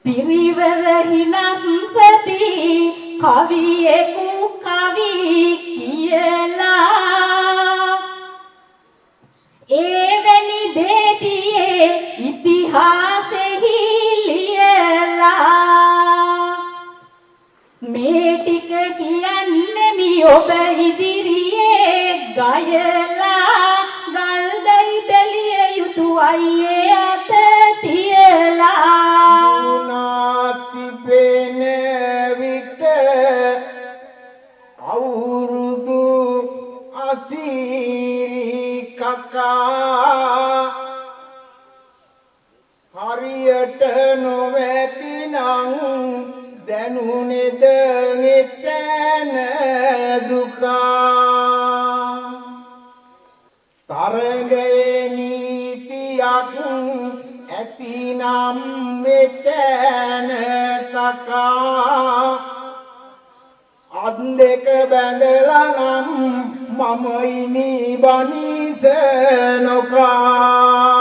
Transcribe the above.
පිරිවර හිනස්සති කවියෙකු කවි කියලා එවැනි දේතියේ ඉතිහාසෙහි ලියලා මේ ටික කියන්නේ මි ඔබ ඉදිරියේ ගයලා ගල්දයි බැලිය යුතු අයියේ අත තියලා නාතිපෙන විට අවුරුදු අසීරි කකා හරියට නොවැතිනම් දැනුනේද එතන දුකා තරගයේ නීතියක් ඇතිනම් මෙතන තකා අත් දෙක බැඳලා නම් මම ඉනි බනිස නොකා